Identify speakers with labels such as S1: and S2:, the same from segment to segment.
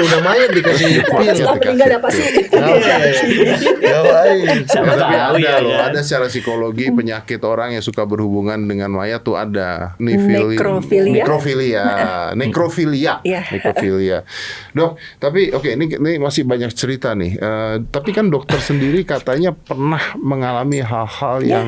S1: udah mayat dikasih pil.
S2: Setelah meninggal apa sih?
S3: Siapa
S4: Tapi
S3: tahu
S4: ada
S3: ya
S4: loh,
S3: kan?
S4: ada secara psikologi penyakit orang yang suka berhubungan dengan mayat tuh ada. Nekrofilia.
S2: Iya.
S4: Nekrofilia. Dok, tapi oke, ini masih banyak cerita nih. Tapi kan dokter sendiri katanya pernah mengalami hal-hal yang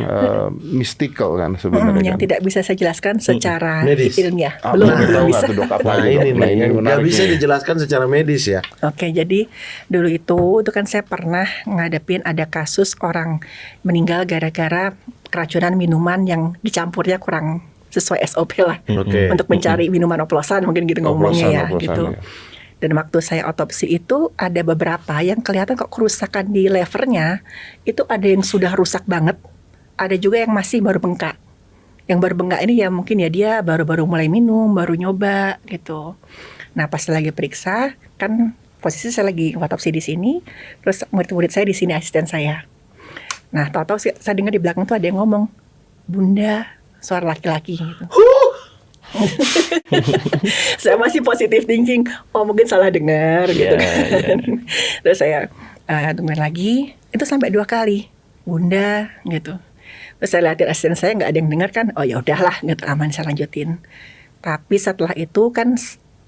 S4: mystical kan sebenarnya.
S2: Yang
S4: kan?
S2: tidak bisa saya jelaskan secara
S1: Medis.
S2: ilmiah.
S4: Belum
S2: Belum
S4: tahu
S2: bisa.
S4: nggak tuh dok apa
S1: Nah
S4: aja,
S1: ini
S4: dok?
S1: nih,
S4: Ini
S1: yang nggak
S4: menarik
S1: bisa
S4: nih.
S1: dijelaskan secara medis ya.
S2: Oke, jadi dulu itu kan saya pernah ngadepin ada kasus orang meninggal gara-gara keracunan minuman yang dicampurnya kurang sesuai SOP lah.
S1: Oke.
S2: Untuk mencari minuman oplosan mungkin gitu ngomongnya ya
S4: Oplosan,
S2: gitu.
S4: ya.
S2: Dan waktu saya otopsi itu ada beberapa yang kelihatan kok kerusakan di levernya itu ada yang sudah rusak banget, ada juga yang masih baru bengkak. Yang baru bengkak ini ya mungkin ya dia baru-baru mulai minum, baru nyoba gitu. Nah pas lagi periksa kan posisi saya lagi otopsi di sini, terus murid-murid saya di sini asisten saya. Nah tahu-tahu saya dengar di belakang tuh ada yang ngomong, Bunda, suara laki-laki gitu. Saya masih positive thinking, oh mungkin salah dengar gitu. Terus saya tungguin lagi, itu sampai 2 kali, Bunda gitu. Terus saya lihatin asisten saya nggak ada yang dengar kan, oh ya udahlah, nggak aman saya lanjutin. Tapi setelah itu kan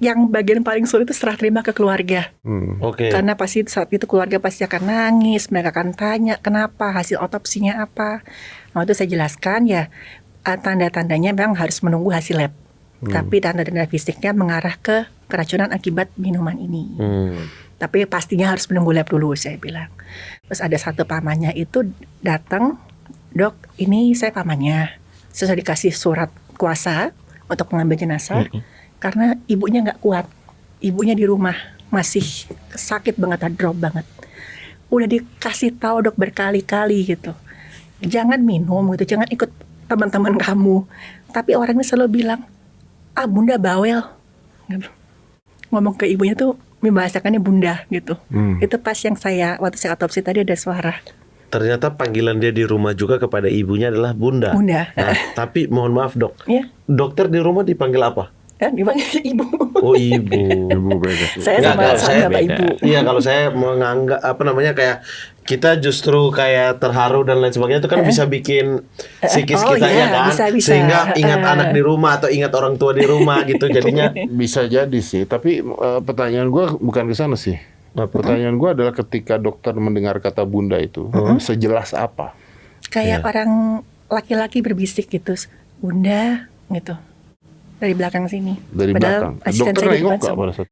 S2: yang bagian paling sulit itu serah terima ke keluarga.
S1: Oke.
S2: Karena pasti saat itu keluarga pasti akan nangis, mereka akan tanya kenapa, hasil otopsinya apa. Nah itu saya jelaskan ya tanda-tandanya memang harus menunggu hasil lab. Tapi tanda-tanda fisiknya mengarah ke keracunan akibat minuman ini. Tapi pastinya harus menunggu lab dulu saya bilang. Terus ada satu pamannya itu datang, Dok ini saya pamannya. Saya dikasih surat kuasa untuk mengambil jenazah. Karena ibunya nggak kuat. Ibunya di rumah masih sakit banget, drop banget. Udah dikasih tahu dok berkali-kali gitu. Jangan minum gitu, jangan ikut teman-teman kamu. Tapi orang ini selalu bilang, Bunda bawel. Ngomong ke ibunya tuh membahasakannya Bunda gitu. Itu pas yang waktu saya otopsi tadi ada suara.
S1: Ternyata panggilan dia di rumah juga kepada ibunya adalah Bunda.
S2: Bunda.
S1: Nah, tapi mohon maaf dok,
S2: Ya.
S1: dokter di rumah dipanggil apa?
S2: Kan dipanggil ibu.
S1: Oh ibu.
S4: Ibu beda.
S2: Saya
S1: Nggak,
S2: sama
S1: kalau saya
S2: bapak
S3: beda.
S2: ibu.
S1: Iya kalau saya menganggap kayak kita justru kayak terharu dan lain sebagainya itu kan bisa bikin psikis
S2: Oh,
S1: kita
S2: iya,
S1: ya kan,
S2: bisa.
S1: sehingga ingat anak di rumah atau ingat orang tua di rumah gitu jadinya.
S4: Bisa jadi sih, tapi pertanyaan gue bukan ke sana sih. Pertanyaan gue adalah ketika dokter mendengar kata Bunda itu, sejelas apa?
S2: Kayak orang laki-laki berbisik gitu, Bunda gitu. Dari belakang sini.
S4: Dari
S2: Padahal
S4: belakang.
S2: asisten
S4: Dokter
S2: saya di
S4: nengok
S2: depan
S4: nggak
S2: semua.
S4: pada saat